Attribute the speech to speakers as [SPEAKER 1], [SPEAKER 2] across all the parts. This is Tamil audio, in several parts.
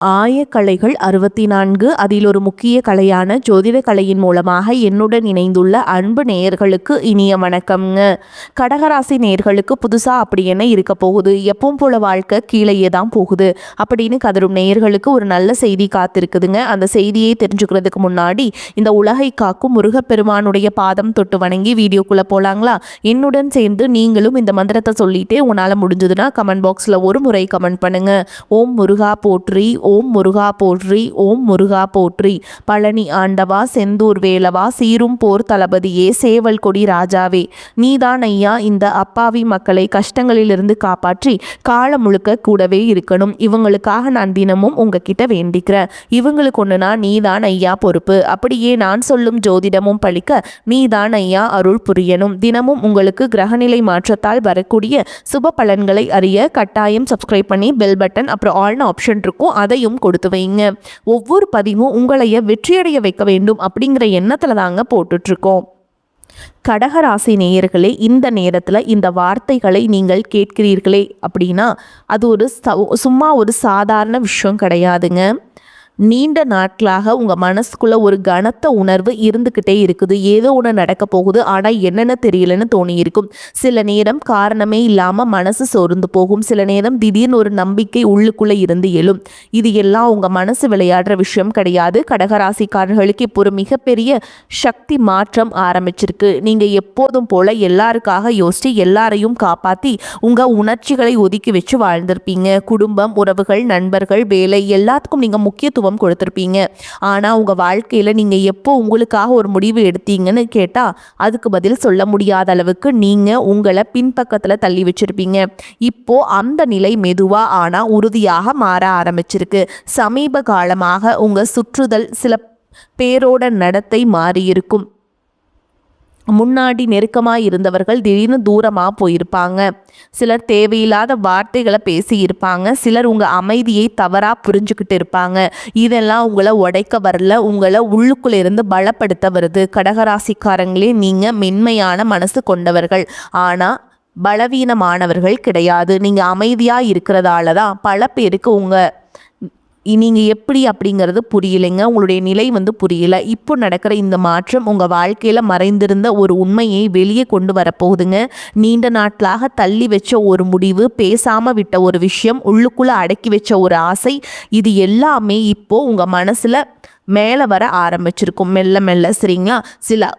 [SPEAKER 1] ஆயக்கலைகள் 64 அதில் ஒரு முக்கிய கலையான ஜோதிட கலையின் மூலமாக என்னுடன் இணைந்துள்ள அன்பு நேயர்களுக்கு இனிய வணக்கம்ங்க. கடகராசி நேயர்களுக்கு புதுசாக அப்படி என்ன இருக்க போகுது, எப்பவும் போல வாழ்க்கை கீழேயே தான் போகுது அப்படின்னு கதரும் நேயர்களுக்கு ஒரு நல்ல செய்தி காத்திருக்குதுங்க. அந்த செய்தியை தெரிஞ்சுக்கிறதுக்கு முன்னாடி இந்த உலகை காக்கும் முருகப்பெருமானுடைய பாதம் தொட்டு வணங்கி வீடியோக்குள்ளே போகலாங்களா? என்னுடன் சேர்ந்து நீங்களும் இந்த மந்திரத்தை சொல்லிட்டே உங்களால் முடிஞ்சதுன்னா கமெண்ட் பாக்ஸில் ஒரு முறை கமெண்ட் பண்ணுங்க. ஓம் முருகா போற்றி, ஓம் முருகா போற்றி, ஓம் முருகா போற்றி. பழனி ஆண்டவா, செந்தூர் வேலவா, சீரும் போர் தளபதியே, சேவல் கொடி ராஜாவே, நீதான் ஐயா இந்த அப்பாவி மக்களை கஷ்டங்களிலிருந்து காப்பாற்றி காலம் முழுக்க கூடவே இருக்கணும். இவங்களுக்காக நான் தினமும் உங்ககிட்ட வேண்டிக்கிறேன். இவங்களுக்கு ஒன்றுனா நீதான் ஐயா பொறுப்பு. அப்படியே நான் சொல்லும் ஜோதிடமும் பழிக்க நீதான் ஐயா அருள் புரியணும். தினமும் உங்களுக்கு கிரகநிலை மாற்றத்தால் வரக்கூடிய சுப பலன்களை அறிய கட்டாயம் சப்ஸ்கிரைப் பண்ணி பெல் பட்டன் அப்புறம் ஆல்னு ஆப்ஷன் இருக்கும், அதையும் கொடுத்து வைங்க. ஒவ்வொரு பதிவும் உங்களைய வெற்றியடைய வைக்க வேண்டும் அப்படிங்கிற எண்ணத்துல தாங்க போட்டுட்ருக்கோம். கடகராசி நேயர்களே, இந்த நேரத்தில் இந்த வார்த்தைகளை நீங்கள் கேட்கிறீர்களே அப்படின்னா அது ஒரு சும்மா ஒரு சாதாரண விஷயம் கிடையாதுங்க. நீண்ட நாட்களாக உங்கள் மனசுக்குள்ளே ஒரு கனத்த உணர்வு இருந்துக்கிட்டே இருக்குது. ஏதோ ஒன்று நடக்க போகுது, ஆனால் என்னென்னு தெரியலன்னு தோணி இருக்கும். சில நேரம் காரணமே இல்லாமல் மனசு சோர்ந்து போகும். சில நேரம் திடீர்னு ஒரு நம்பிக்கை உள்ளுக்குள்ளே இருந்து எழும். இது எல்லாம் உங்கள் மனசு விளையாடுற விஷயம் கிடையாது. கடகராசிக்காரர்களுக்கு இப்போ ஒரு மிகப்பெரிய சக்தி மாற்றம் ஆரம்பிச்சிருக்கு. நீங்கள் எப்போதும் போல் எல்லாருக்காக யோசித்து எல்லாரையும் காப்பாற்றி உங்கள் உணர்ச்சிகளை ஒதுக்கி வச்சு வாழ்ந்திருப்பீங்க. குடும்பம், உறவுகள், நண்பர்கள், வேலை எல்லாத்துக்கும் நீங்கள் முக்கியத்துவம் கொடுத்திருப்பீங்க. ஆனால் உங்கள் வாழ்க்கையில் நீங்கள் எப்போ உங்களுக்காக ஒரு முடிவு எடுத்தீங்கன்னு கேட்டால் அதுக்கு பதில் சொல்ல முடியாத அளவுக்கு நீங்கள் உங்களை பின்பக்கத்தில் தள்ளி வச்சிருப்பீங்க. இப்போ அந்த நிலை மெதுவாக ஆனால் உறுதியாக மாற ஆரம்பிச்சிருக்கு. சமீப காலமாக உங்கள் சுற்றுதல் சில பேரோட நடத்தை மாறியிருக்கும். முன்னாடி நெருக்கமாக இருந்தவர்கள் திடீர்னு தூரமாக போயிருப்பாங்க. சிலர் தேவையில்லாத வார்த்தைகளை பேசியிருப்பாங்க. சிலர் உங்கள் அமைதியை தவறாக புரிஞ்சுக்கிட்டு இருப்பாங்க. இதெல்லாம் உங்களை உடைக்க வரல, உங்களை உள்ளுக்குள்ளே இருந்து பலப்படுத்த வருது. கடகராசிக்காரங்களே, நீங்கள் மென்மையான மனசு கொண்டவர்கள், ஆனால் பலவீனமானவர்கள் கிடையாது. நீங்கள் அமைதியாக இருக்கிறதால தான் பல பேருக்கு நீங்கள் எப்படி அப்படிங்கிறது புரியலைங்க. உங்களுடைய நிலை புரியல. இப்போ நடக்கிற இந்த மாற்றம் உங்கள் வாழ்க்கையில் மறைந்திருந்த ஒரு உண்மையை வெளியே கொண்டு வரப்போகுதுங்க. நீண்ட நாட்களாக தள்ளி வச்ச ஒரு முடிவு, பேசாமல் விட்ட ஒரு விஷயம், உள்ளுக்குள்ளே அடக்கி வச்ச ஒரு ஆசை, இது எல்லாமே இப்போது உங்கள் மனசில் மேலே வர ஆரம்பிச்சிருக்கும் மெல்ல மெல்ல. சரிங்களா? சில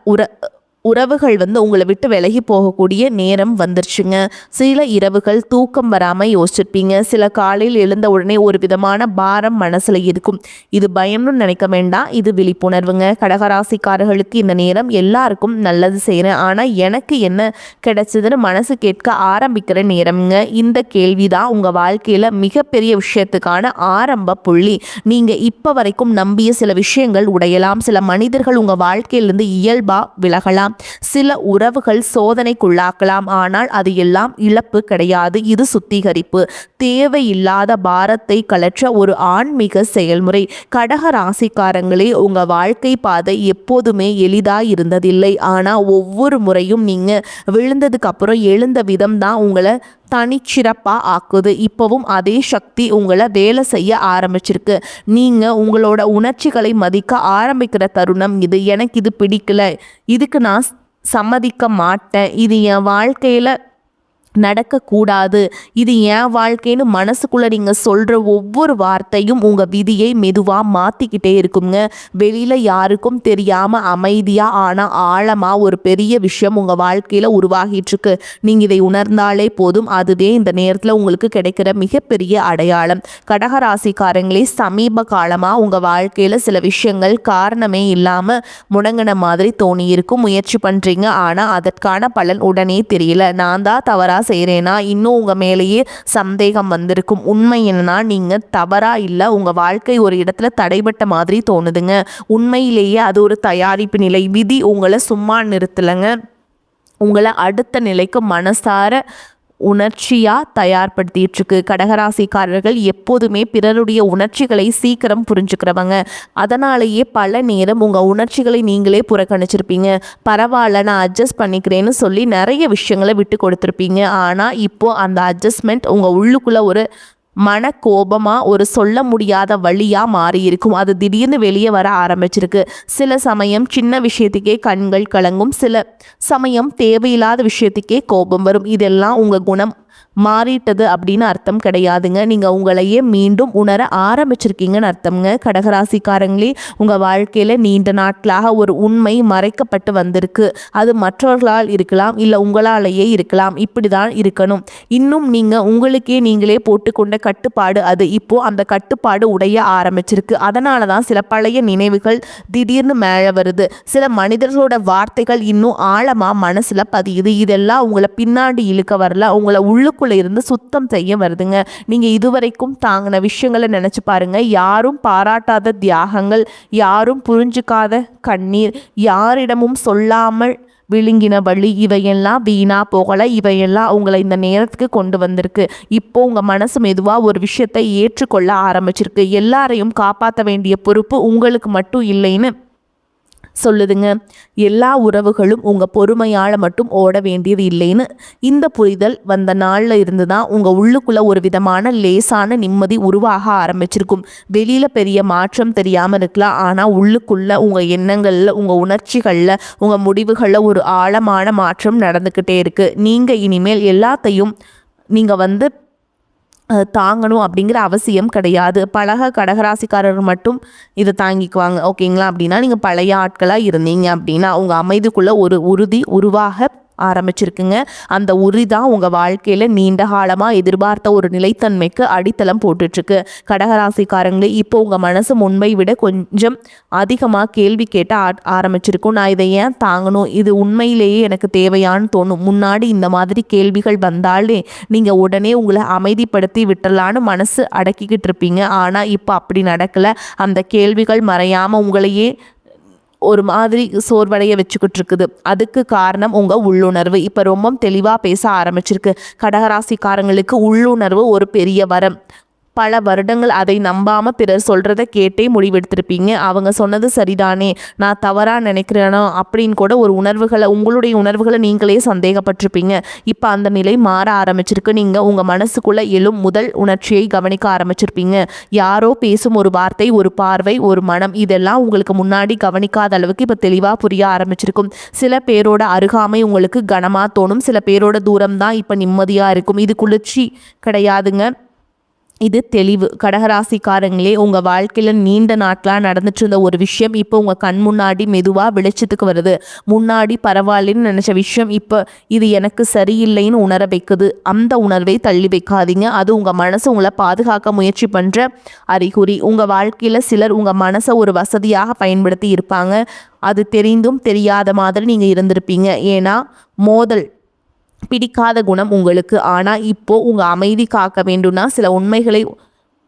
[SPEAKER 1] உறவுகள் உங்களை விட்டு விலகி போகக்கூடிய நேரம் வந்துருச்சுங்க. சில இரவுகள் தூக்கம் வராமல் யோசிச்சிருப்பீங்க. சில காலையில் எழுந்த உடனே ஒரு விதமான பாரம் மனசில் இருக்கும். இது பயம்னு நினைக்க வேண்டாம், இது விழிப்புணர்வுங்க. கடகராசிக்காரர்களுக்கு இந்த நேரம் எல்லாருக்கும் நல்லது செய்கிறேன், ஆனால் எனக்கு என்ன கிடைச்சதுன்னு மனசு கேட்க ஆரம்பிக்கிற நேரம்ங்க. இந்த கேள்வி தான் உங்கள் வாழ்க்கையில் மிகப்பெரிய விஷயத்துக்கான ஆரம்ப புள்ளி. நீங்கள் இப்போ வரைக்கும் நம்பிய சில விஷயங்கள் உடையலாம். சில மனிதர்கள் உங்கள் வாழ்க்கையிலிருந்து இயல்பாக விலகலாம். சில உறவுகள் சோதனைக்குள்ளாக்கலாம். ஆனால் அது எல்லாம் இழப்பு கிடையாது, இது சுத்திகரிப்பு. தேவையில்லாத பாரத்தை கலற்ற ஒரு ஆன்மீக செயல்முறை. கடக ராசிக்காரங்களே, உங்க வாழ்க்கை பாதை எப்போதுமே எளிதாக இருந்ததில்லை. ஆனால் ஒவ்வொரு முறையும் நீங்க விழுந்ததுக்கு அப்புறம் எழுந்த விதம் தான் உங்களை தனிச்சிறப்பாக ஆக்குது. இப்போவும் அதே சக்தி உங்களை வேலை செய்ய ஆரம்பிச்சிருக்கு. நீங்கள் உங்களோட உணர்ச்சிகளை மதிக்க ஆரம்பிக்கிற தருணம் இது. எனக்கு இது பிடிக்கல, இதுக்கு நான் சம்மதிக்க மாட்டேன், இது என் வாழ்க்கையில் நடக்கக்கூடாது, இது என் வாழ்க்கைன்னு மனசுக்குள்ளே நீங்கள் சொல்கிற ஒவ்வொரு வார்த்தையும் உங்கள் விதியை மெதுவாக மாற்றிக்கிட்டே இருக்குங்க. வெளியில் யாருக்கும் தெரியாமல் அமைதியாக ஆனால் ஆழமாக ஒரு பெரிய விஷயம் உங்கள் வாழ்க்கையில் உருவாகிட்டுருக்கு. நீங்கள் இதை உணர்ந்தாலே போதும், அதுவே இந்த நேரத்தில் உங்களுக்கு கிடைக்கிற மிகப்பெரிய அடையாளம். கடகராசிக்காரங்களே, சமீப காலமாக உங்கள் வாழ்க்கையில் சில விஷயங்கள் காரணமே இல்லாமல் முடங்கின மாதிரி தோணியிருக்கும். முயற்சி பண்ணுறீங்க, ஆனால் அதற்கான பலன் உடனே தெரியல. நான் தான் தவறாக செய்கிறேன்னா இன்னும் உங்கள் மேலேயே சந்தேகம் வந்திருக்கும். உண்மை என்னன்னா, நீங்கள் தவறாக இல்லை, உங்கள் வாழ்க்கை ஒரு இடத்துல தடைபட்ட மாதிரி தோணுதுங்க. உண்மையிலேயே அது ஒரு தயாரிப்பு நிலை. விதி உங்களை சும்மா நிறுத்தலைங்க, உங்களை அடுத்த நிலைக்கு மனசார உணர்ச்சியாக தயார்படுத்திட்டுருக்கு. கடகராசிக்காரர்கள் எப்போதுமே பிறருடைய உணர்ச்சிகளை சீக்கிரம் புரிஞ்சுக்கிறவங்க. அதனாலேயே பல நேரம் உங்கள் உணர்ச்சிகளை நீங்களே புறக்கணிச்சிருப்பீங்க. பரவாயில்ல, நான் அட்ஜஸ்ட் பண்ணிக்கிறேன்னு சொல்லி நிறைய விஷயங்களை விட்டு கொடுத்துருப்பீங்க. ஆனால் இப்போது அந்த அட்ஜஸ்ட்மெண்ட் உங்கள் உள்ளுக்குள்ளே ஒரு மனக்கோபமாக ஒரு சொல்ல முடியாத வழியாக மாறி இருக்கும். அது திடீர்னு வெளியே வர ஆரம்பிச்சிருக்கு. சில சமயம் சின்ன விஷயத்துக்கே கண்கள் கலங்கும், சில சமயம் தேவையில்லாத விஷயத்துக்கே கோபம் வரும். இதெல்லாம் உங்கள் குணம் மாறிட்டது அப்படின்னு அர்த்தம் கிடையாதுங்க. நீங்கள் உங்களையே மீண்டும் உணர ஆரம்பிச்சிருக்கீங்கன்னு அர்த்தம்ங்க. கடகராசிக்காரங்களே, உங்கள் வாழ்க்கையில் நீண்ட நாட்களாக ஒரு உண்மை மறைக்கப்பட்டு வந்திருக்கு. அது மற்றவர்களால் இருக்கலாம், இல்லை உங்களாலேயே இருக்கலாம். இப்படி தான் இருக்கணும். இன்னும் நீங்கள் உங்களுக்கே நீங்களே போட்டுக்கொண்ட கட்டுப்பாடு அது. இப்போது அந்த கட்டுப்பாடு உடைய ஆரம்பிச்சிருக்கு. அதனால தான் சில பழைய நினைவுகள் திடீர்னு மேலே வருது. சில மனிதர்களோட வார்த்தைகள் இன்னும் ஆழமாக மனசில் பதியுது. இதெல்லாம் உங்களை பின்னாடி இழுக்க வரல, உங்களை உள்ளுக்குள்ளே இருந்து சுத்தம் செய்ய வருதுங்க. நீங்கள் இதுவரைக்கும் தாங்கின விஷயங்களை நினச்சி பாருங்க. யாரும் பாராட்டாத தியாகங்கள், யாரும் புரிஞ்சுக்காத கண்ணீர், யாரிடமும் சொல்லாமல் விழுங்கின வழி, இவையெல்லாம் வீணா போகலை. இவையெல்லாம் உங்களை இந்த நேரத்துக்கு கொண்டு வந்திருக்கு. இப்போ உங்கள் மனசு மெதுவாக ஒரு விஷயத்தை ஏற்றுக்கொள்ள ஆரம்பிச்சிருக்கு. எல்லாரையும் காப்பாற்ற வேண்டிய பொறுப்பு உங்களுக்கு மட்டும் இல்லைன்னு சொல்லுதுங்க. எல்லா உறவுகளும் உங்கள் பொறுமையால் மட்டும் ஓட வேண்டியது இல்லைன்னு இந்த புரிதல் வந்த நாளில் இருந்து தான் உங்கள் உள்ளுக்குள்ளே ஒரு விதமான லேசான நிம்மதி உருவாக ஆரம்பிச்சிருக்கும். வெளியில் பெரிய மாற்றம் தெரியாமல் இருக்கலாம், ஆனால் உள்ளுக்குள்ளே உங்கள் எண்ணங்களில், உங்கள் உணர்ச்சிகளில், உங்கள் முடிவுகளில் ஒரு ஆழமான மாற்றம் நடந்துக்கிட்டே இருக்குது. நீங்கள் இனிமேல் எல்லாத்தையும் நீங்கள் தாங்கணும் அப்படிங்கிற அவசியம் கிடையாது. கடகராசிக்காரர் மட்டும் இதை தாங்கிக்குவாங்க, ஓகேங்களா? அப்படின்னா நீங்கள் பழைய ஆட்களாக இருந்தீங்க அப்படின்னா உங்கள் அமைதிக்குள்ளே ஒரு உறுதி உருவாக ஆரம்பிச்சிருக்குங்க. அந்த உறுதி தான் உங்கள் வாழ்க்கையில் நீண்ட காலமாக எதிர்பார்த்த ஒரு நிலைத்தன்மைக்கு அடித்தளம் போட்டுட்ருக்கு. கடகராசிக்காரங்களே, இப்போ உங்கள் மனசு முன்பை விட கொஞ்சம் அதிகமாக கேள்வி கேட்ட ஆரம்பிச்சிருக்கும். நான் இதை ஏன் தாங்கணும், இது உண்மையிலேயே எனக்கு தேவையான்னு தோணும். முன்னாடி இந்த மாதிரி கேள்விகள் வந்தாலே நீங்கள் உடனே உங்களை அமைதிப்படுத்தி விட்டுலான்னு மனசு அடக்கிக்கிட்டு இருப்பீங்க. ஆனால் இப்போ அப்படி நடக்கலை. அந்த கேள்விகள் மறையாமல் உங்களையே ஒரு மாதிரி சோர்வடைய வச்சுக்கிட்டு இருக்குது. அதுக்கு காரணம் உங்கள் உள்ளுணர்வு. இப்போ ரொம்ப தெளிவாக பேச ஆரம்பிச்சிருக்கு. கடகராசிக்காரங்களுக்கு உள்ளுணர்வு ஒரு பெரிய வரம். பல வருடங்கள் அதை நம்பாமல் பிறர் சொல்கிறத கேட்டே முடிவெடுத்திருப்பீங்க. அவங்க சொன்னது சரிதானே, நான் தவறாக நினைக்கிறேனோ அப்படின்னு கூட உங்களுடைய உணர்வுகளை நீங்களே சந்தேகப்பட்டிருப்பீங்க. இப்போ அந்த நிலை மாற ஆரம்பிச்சிருக்கு. நீங்கள் உங்கள் மனசுக்குள்ளே எழும் முதல் உணர்ச்சியை கவனிக்க ஆரம்பிச்சிருப்பீங்க. யாரோ பேசும் ஒரு வார்த்தை, ஒரு பார்வை, ஒரு மனம், இதெல்லாம் உங்களுக்கு முன்னாடி கவனிக்காத அளவுக்கு இப்போ தெளிவாக புரிய ஆரம்பிச்சிருக்கும். சில பேரோட அருகாமை உங்களுக்கு கனமாக தோணும், சில பேரோட தூரம் தான் இப்போ நிம்மதியாக இருக்கும். இது குளிர்ச்சி கிடையாதுங்க, இது தெளிவு. கடகராசிக்காரங்களே, உங்கள் வாழ்க்கையில் நீண்ட நாட்களாக நடந்துட்டு இருந்த ஒரு விஷயம் இப்போ உங்கள் கண் முன்னாடி மெதுவாக வெளிச்சத்துக்கு வருது. முன்னாடி பரவாயில்லன்னு நினச்ச விஷயம் இப்போ இது எனக்கு சரியில்லைன்னு உணர வைக்குது. அந்த உணர்வை தள்ளி வைக்காதீங்க. அது உங்கள் மனசு உங்களை பாதுகாக்க முயற்சி பண்ணுற அறிகுறி. உங்கள் வாழ்க்கையில் சிலர் உங்கள் மனசை ஒரு வசதியாக பயன்படுத்தி இருப்பாங்க. அது தெரிந்தும் தெரியாத மாதிரி நீங்கள் இருந்திருப்பீங்க. ஏன்னா மோதல் பிடிக்காத குணம் உங்களுக்கு. ஆனால் இப்போது உங்கள் அமைதி காக்க வேண்டும்னா சில உண்மைகளை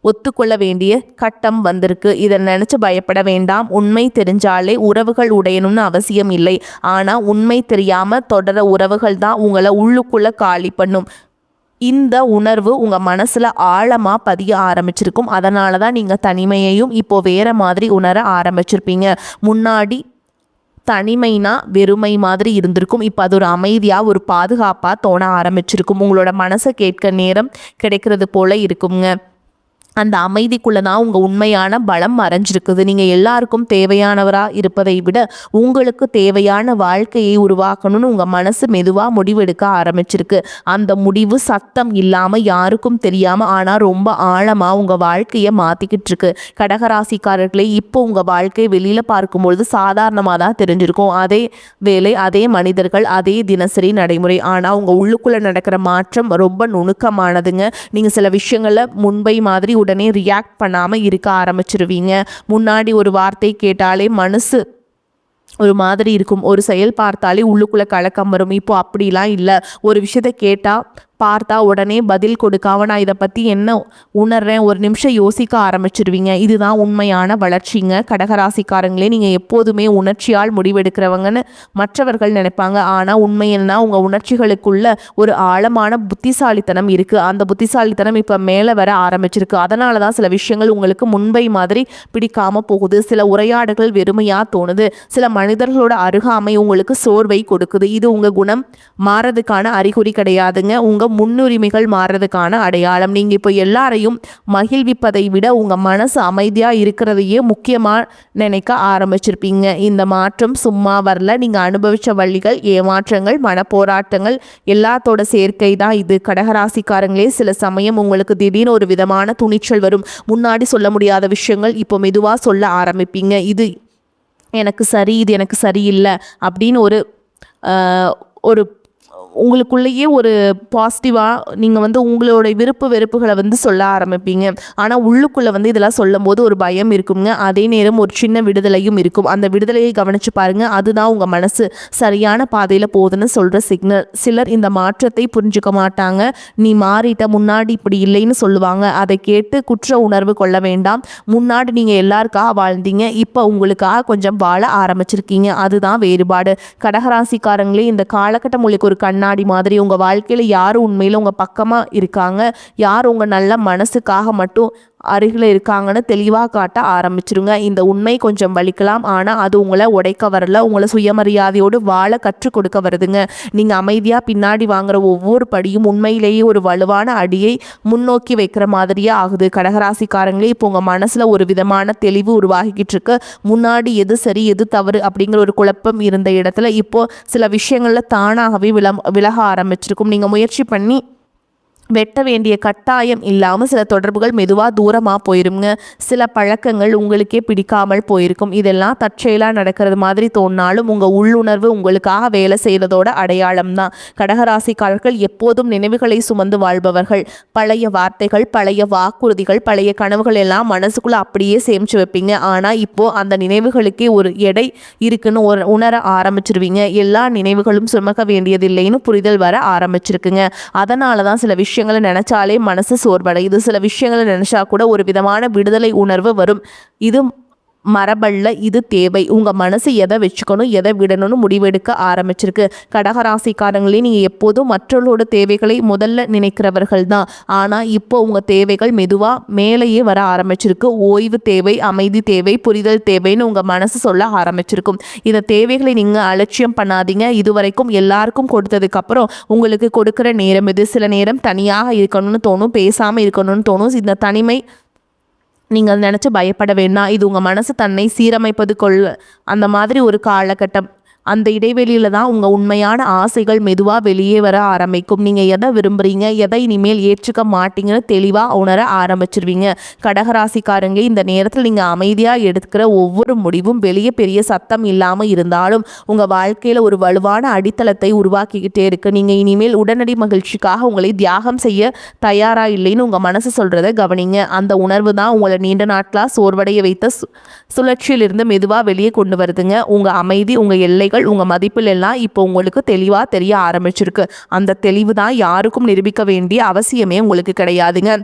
[SPEAKER 1] ஒத்துக்கொள்ள வேண்டிய கட்டம் வந்திருக்கு. இதை நினச்சி பயப்பட வேண்டாம். உண்மை தெரிஞ்சாலே உறவுகள் உடையணும்னு அவசியம் இல்லை. ஆனால் உண்மை தெரியாமல் தொடர உறவுகள் தான் உங்களை உள்ளுக்குள்ளே காலி பண்ணும். இந்த உணர்வு உங்கள் மனசில் ஆழமாக பதிய ஆரம்பிச்சிருக்கும். அதனால தான் நீங்கள் தனிமையையும் இப்போது வேறு மாதிரி உணர ஆரம்பிச்சிருப்பீங்க. முன்னாடி தனிமைனா வெறுமை மாதிரி இருந்திருக்கும். இப்போ அது ஒரு அமைதியாக, ஒரு பாதுகாப்பாக தோண ஆரம்பிச்சிருக்கும். உங்களோட மனசை கேட்க நேரம் கிடைக்கிறது போல இருக்குங்க. அந்த அமைதிக்குள்ளே தான் உங்கள் உண்மையான பலம் மறைஞ்சிருக்குது. நீங்கள் எல்லாருக்கும் தேவையானவராக இருப்பதை விட உங்களுக்கு தேவையான வாழ்க்கையை உருவாக்கணும்னு உங்கள் மனசு மெதுவாக முடிவெடுக்க ஆரம்பிச்சிருக்கு. அந்த முடிவு சத்தம் இல்லாமல், யாருக்கும் தெரியாமல், ஆனால் ரொம்ப ஆழமாக உங்கள் வாழ்க்கையை மாற்றிக்கிட்டு இருக்கு. கடகராசிக்காரர்களே, இப்போ உங்கள் வாழ்க்கை வெளியில் பார்க்கும்பொழுது சாதாரணமாக தான் தெரிஞ்சிருக்கும். அதே வேலை, அதே மனிதர்கள், அதே தினசரி நடைமுறை. ஆனால் உங்கள் உள்ளுக்குள்ளே நடக்கிற மாற்றம் ரொம்ப நுணுக்கமானதுங்க. நீங்கள் சில விஷயங்களில் முன்பை மாதிரி உடனே ரியாக்ட் பண்ணாமல் இருக்க ஆரம்பிச்சிருவீங்க. முன்னாடி ஒரு வார்த்தை கேட்டாலே மனசு ஒரு மாதிரி இருக்கும், ஒரு செயல் பார்த்தாலே உள்ளுக்குள்ளே கலக்கம் வரும். இப்போ அப்படிலாம் இல்லை. ஒரு விஷயத்தை கேட்டால் பார்த்தா உடனே பதில் கொடுக்காம நான் இதை பற்றி என்ன உணர்றேன், ஒரு நிமிஷம் யோசிக்க ஆரம்பிச்சிருவீங்க. இதுதான் உண்மையான வளர்ச்சிங்க. கடகராசிக்காரங்களே, நீங்கள் எப்போதுமே உணர்ச்சியால் முடிவெடுக்கிறவங்கன்னு மற்றவர்கள் நினைப்பாங்க. ஆனால் உண்மையில்னா உங்கள் உணர்ச்சிகளுக்குள்ள ஒரு ஆழமான புத்திசாலித்தனம் இருக்குது. அந்த புத்திசாலித்தனம் இப்போ மேலே வர ஆரம்பிச்சிருக்கு. அதனால தான் சில விஷயங்கள் உங்களுக்கு முன்பை மாதிரி பிடிக்காமல் போகுது. சில உரையாடுகள் வெறுமையாக தோணுது. சில மனிதர்களோட அருகாமை உங்களுக்கு சோர்வை கொடுக்குது. இது உங்கள் குணம் மாறதுக்கான அறிகுறி கிடையாதுங்க. உங்கள் முன்னுரிமைகள் மாறுறதுக்கான அடையாளம். நீங்கள் இப்போ எல்லாரையும் மகிழ்விப்பதை விட உங்கள் மனசு அமைதியாக இருக்கிறதையே முக்கியமாக நினைக்க ஆரம்பிச்சிருப்பீங்க. இந்த மாற்றம் சும்மா வரல. நீங்கள் அனுபவித்த வழிகள், ஏமாற்றங்கள், மனப்போராட்டங்கள் எல்லாத்தோட சேர்க்கை தான் இது. கடகராசிக்காரங்களே, சில சமயம் உங்களுக்கு திடீர்னு ஒரு விதமான துணிச்சல் வரும். முன்னாடி சொல்ல முடியாத விஷயங்கள் இப்போ மெதுவாக சொல்ல ஆரம்பிப்பீங்க. இது எனக்கு சரி, இது எனக்கு சரியில்லை அப்படின்னு ஒரு உங்களுக்குள்ளேயே ஒரு பாசிட்டிவாக நீங்கள் உங்களோட விருப்பு வெறுப்புகளை சொல்ல ஆரம்பிப்பீங்க. ஆனால் உள்ளுக்குள்ளே இதெல்லாம் சொல்லும் போது ஒரு பயம் இருக்குங்க. அதே நேரம் ஒரு சின்ன விடுதலையும் இருக்கும். அந்த விடுதலையை கவனித்து பாருங்கள். அதுதான் உங்கள் மனசு சரியான பாதையில் போகுதுன்னு சொல்கிற சிக்னல். சிலர் இந்த மாற்றத்தை புரிஞ்சுக்க மாட்டாங்க. நீ மாறிட்ட, முன்னாடி இப்படி இல்லைன்னு சொல்லுவாங்க. அதை கேட்டு குற்ற உணர்வு கொள்ள வேண்டாம். முன்னாடி நீங்கள் எல்லாருக்காக வாழ்ந்தீங்க, இப்போ உங்களுக்காக கொஞ்சம் வாழ ஆரம்பிச்சிருக்கீங்க. அதுதான் வேறுபாடு. கடகராசிக்காரங்களே, இந்த காலகட்டம் உங்களுக்கு ஒரு கண்ணாடி மாதிரி. உங்கள் வாழ்க்கையில் யார் உண்மையில் உங்கள் பக்கமாக இருக்காங்க, யார் உங்கள் நல்ல மனசுக்காக மட்டும் அருகில் இருக்காங்கன்னு தெளிவாக காட்ட ஆரம்பிச்சிருங்க. இந்த உண்மை கொஞ்சம் வலிக்கலாம், ஆனால் அது உங்களை உடைக்க வரல, உங்களை சுயமரியாதையோடு வாழ கற்றுக் கொடுக்க வருதுங்க. நீங்கள் அமைதியாக பின்னாடி வாங்குற ஒவ்வொரு படியும் உண்மையிலேயே ஒரு வலுவான அடியை முன்னோக்கி வைக்கிற மாதிரியே ஆகுது. கடகராசிக்காரங்களே, இப்போ உங்கள் மனசில் ஒரு விதமான தெளிவு உருவாகிக்கிட்டு இருக்கு. முன்னாடி எது சரி எது தவறு அப்படிங்கிற ஒரு குழப்பம் இருந்த இடத்துல இப்போது சில விஷயங்களில் தானாகவே விலக ஆரம்பிச்சிருக்கும். நீங்கள் முயற்சி பண்ணி வெட்ட வேண்டிய கட்டாயம் இல்லாமல் சில தொடர்புகள் மெதுவாக தூரமாக போயிருங்க. சில பழக்கங்கள் உங்களுக்கே பிடிக்காமல் போயிருக்கும். இதெல்லாம் தற்செயலாக நடக்கிறது மாதிரி தோணினாலும் உங்கள் உள்ளுணர்வு உங்களுக்காக வேலை செய்கிறதோட அடையாளம் தான். கடகராசிக்காரர்கள் எப்போதும் நினைவுகளை சுமந்து வாழ்பவர்கள். பழைய வார்த்தைகள், பழைய வாக்குறுதிகள், பழைய கனவுகள் எல்லாம் மனசுக்குள்ளே அப்படியே சேமித்து வைப்பீங்க. ஆனால் இப்போது அந்த நினைவுகளுக்கே ஒரு எடை இருக்குன்னு உணர ஆரம்பிச்சிருவீங்க. எல்லா நினைவுகளும் சுமக்க வேண்டியதில்லைன்னு புரிதல் வர ஆரம்பிச்சிருக்குங்க. அதனால தான் சில விஷயங்களை நினைச்சாலே மனசு சோர்வடையுது. சில விஷயங்களை நினைச்சா கூட ஒரு விதமான விடுதலை உணர்வு வரும். இது மரபல்ல, இது தேவை. உங்கள் மனசு எதை வச்சுக்கணும், எதை விடணும்னு முடிவெடுக்க ஆரம்பிச்சிருக்கு. கடகராசிக்காரங்களே, நீங்கள் எப்போதும் மற்றவர்களோட தேவைகளை முதல்ல நினைக்கிறவர்கள் தான். ஆனால் இப்போ உங்கள் தேவைகள் மெதுவாக மேலேயே வர ஆரம்பிச்சிருக்கு. ஓய்வு தேவை, அமைதி தேவை, புரிதல் தேவைன்னு உங்கள் மனசு சொல்ல ஆரம்பிச்சிருக்கும். இந்த தேவைகளை நீங்கள் அலட்சியம் பண்ணாதீங்க. இதுவரைக்கும் எல்லாருக்கும் கொடுத்ததுக்கப்புறம் உங்களுக்கு கொடுக்குற நேரம் இது. சில நேரம் தனியாக இருக்கணும்னு தோணும், பேசாமல் இருக்கணும்னு தோணும். இந்த தனிமை நீங்கள் நினச்சி பயப்பட வேண்டாம். இது உங்கள் மனசு தன்னை சீரமைப்பது அந்த மாதிரி ஒரு காலகட்டம். அந்த இடைவெளியில் தான் உங்கள் உண்மையான ஆசைகள் மெதுவாக வெளியே வர ஆரம்பிக்கும். நீங்கள் எதை விரும்புகிறீங்க, எதை இனிமேல் ஏற்றுக்க மாட்டீங்கன்னு தெளிவாக உணர ஆரம்பிச்சிருவீங்க. கடகராசிக்காரங்க, இந்த நேரத்தில் நீங்கள் அமைதியாக எடுக்கிற ஒவ்வொரு முடிவும் வெளியே பெரிய சத்தம் இல்லாமல் இருந்தாலும் உங்கள் வாழ்க்கையில் ஒரு வலுவான அடித்தளத்தை உருவாக்கிக்கிட்டே இருக்குது. நீங்கள் இனிமேல் உடனடி மகிழ்ச்சிக்காக உங்களை தியாகம் செய்ய தயாராக இல்லைன்னு உங்கள் மனசு சொல்கிறத கவனிங்க. அந்த உணர்வு தான் உங்களை நீண்ட நாட்களாக சோர்வடைய வைத்த சுழற்சியிலிருந்து மெதுவாக வெளியே கொண்டு வருதுங்க. உங்கள் அமைதி, உங்கள் எல்லை, உங்கள் மதிப்பில் எல்லாம் இப்போ உங்களுக்கு தெளிவாக தெரிய ஆரம்பிச்சிருக்கு. அந்த தெளிவு தான் யாருக்கும் நிரூபிக்க வேண்டிய அவசியமே உங்களுக்கு கிடையாதுங்க.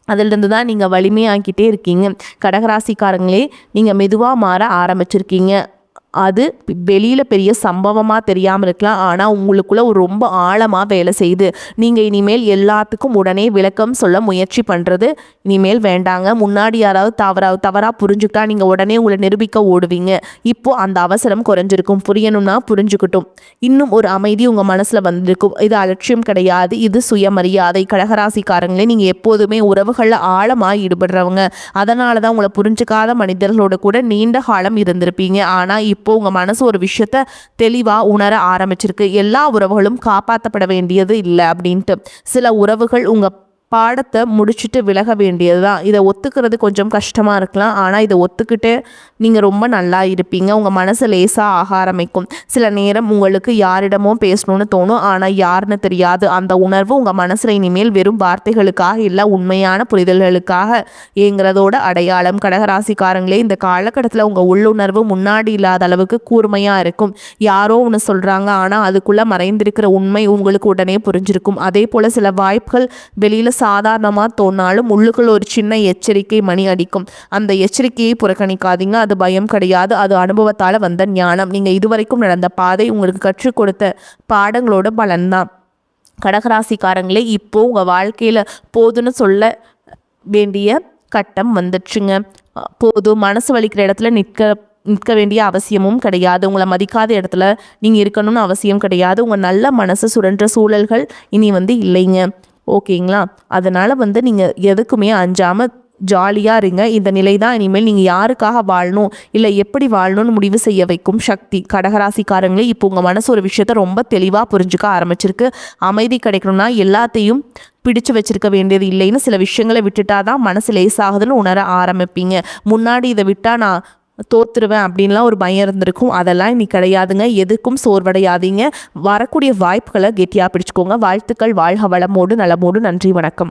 [SPEAKER 1] அதிலிருந்து தான் நீங்கள் வலிமையாக்கிட்டே இருக்கீங்க. கடகராசிக்காரங்களே, நீங்கள் மெதுவாக மாற ஆரம்பிச்சிருக்கீங்க. அது வெளியில் பெரிய சம்பவமாக தெரியாமல் இருக்கலாம், ஆனால் உங்களுக்குள்ளே ஒரு ரொம்ப ஆழமாக வேலை செய்யுது. நீங்கள் இனிமேல் எல்லாத்துக்கும் உடனே விளக்கம் சொல்ல முயற்சி பண்ணுறது இனிமேல் வேண்டாங்க. முன்னாடி யாராவது தவறாக புரிஞ்சுக்கிட்டா நீங்கள் உடனே உங்களை நிரூபிக்க ஓடுவீங்க. இப்போது அந்த அவசரம் குறைஞ்சிருக்கும். புரியணும்னா புரிஞ்சுக்கிட்டும். இன்னும் ஒரு அமைதி உங்கள் மனசில் வந்திருக்கும். இது அலட்சியம் கிடையாது, இது சுயமரியாதை. கடகராசிக்காரங்களே, நீங்கள் எப்போதுமே உறவுகளில் ஆழமாக ஈடுபடுறவங்க. அதனால தான் உங்களை புரிஞ்சுக்காத மனிதர்களோட கூட நீண்ட காலம் இருந்திருப்பீங்க. ஆனால் இப்போ உங்கள் மனசு ஒரு விஷயத்த தெளிவாக உணர ஆரம்பிச்சிருக்கு. எல்லா உறவுகளும் காப்பாற்றப்பட வேண்டியது இல்லை அப்படின்ட்டு. சில உறவுகள் உங்கள் பாடத்தை முடிச்சுட்டு விலக வேண்டியது தான். இதை ஒத்துக்கிறது கொஞ்சம் கஷ்டமாக இருக்கலாம், ஆனால் இதை ஒத்துக்கிட்டு நீங்கள் ரொம்ப நல்லா இருப்பீங்க. உங்கள் மனசு லேசாக ஆக ஆரம்பிக்கும். சில நேரம் உங்களுக்கு யாரிடமோ பேசணும்னு தோணும், ஆனால் யாருன்னு தெரியாது. அந்த உணர்வு உங்கள் மனசில் இனிமேல் வெறும் வார்த்தைகளுக்காக இல்லை, உண்மையான புரிதல்களுக்காக ஏங்கிறதோட அடையாளம். கடகராசிக்காரங்களே, இந்த காலகட்டத்தில் உங்கள் உள்ளுணர்வு முன்னாடி இல்லாத அளவுக்கு கூர்மையாக இருக்கும். யாரோ ஒன்று சொல்கிறாங்க, ஆனால் அதுக்குள்ளே மறைந்திருக்கிற உண்மை உங்களுக்கு உடனே புரிஞ்சிருக்கும். அதே போல் சில வாய்ப்புகள் வெளியில் சாதாரணமாக தோணாலும் உள்ளுக்குள்ள ஒரு சின்ன எச்சரிக்கை மணி அடிக்கும். அந்த எச்சரிக்கையை புறக்கணிக்காதீங்க. அது பயம் கிடையாது, அது அனுபவத்தால் வந்த ஞானம். நீங்கள் இதுவரைக்கும் நடந்த பாதை உங்களுக்கு கற்றுக் கொடுத்த பாடங்களோட பலன்தான். கடகராசிக்காரங்களே, இப்போ உங்கள் வாழ்க்கையில் போதுன்னு சொல்ல வேண்டிய கட்டம் வந்துடுச்சுங்க. போதும், மனசு வலிக்கிற இடத்துல நிற்க நிற்க வேண்டிய அவசியமும் கிடையாது. உங்களை மதிக்காத இடத்துல நீங்கள் இருக்கணும்னு அவசியம் கிடையாது. உங்கள் நல்ல மனசு சுழன்ற சூழல்கள் இனி இல்லைங்க. ஓகேங்களா? அதனால் நீங்கள் எதுக்குமே அஞ்சாமல் ஜாலியாக இருங்க. இந்த நிலை தான் இனிமேல் நீங்கள் யாருக்காக வாழணும் இல்லை எப்படி வாழணும்னு முடிவு செய்ய வைக்கும் சக்தி. கடகராசிக்காரங்களே, இப்போ உங்கள் மனசு ஒரு விஷயத்த ரொம்ப தெளிவாக புரிஞ்சுக்க ஆரம்பிச்சிருக்கு. அமைதி கிடைக்கணும்னா எல்லாத்தையும் பிடிச்சு வச்சிருக்க வேண்டியது இல்லைன்னு சில விஷயங்களை விட்டுட்டா தான் மனசு லேசாகுதுன்னு உணர ஆரம்பிப்பீங்க. முன்னாடி இதை விட்டா நான் தோத்துருவேன் அப்படின்லாம் ஒரு பயம் இருந்திருக்கும். அதெல்லாம் இன்னைக்கு கிடையாதுங்க. எதுக்கும் சோர்வடையாதீங்க. வரக்கூடிய வாய்ப்புகளை கெட்டியாக பிடிச்சுக்கோங்க. வாழ்த்துக்கள். வாழ்க வளமோடு நலமோடு. நன்றி, வணக்கம்.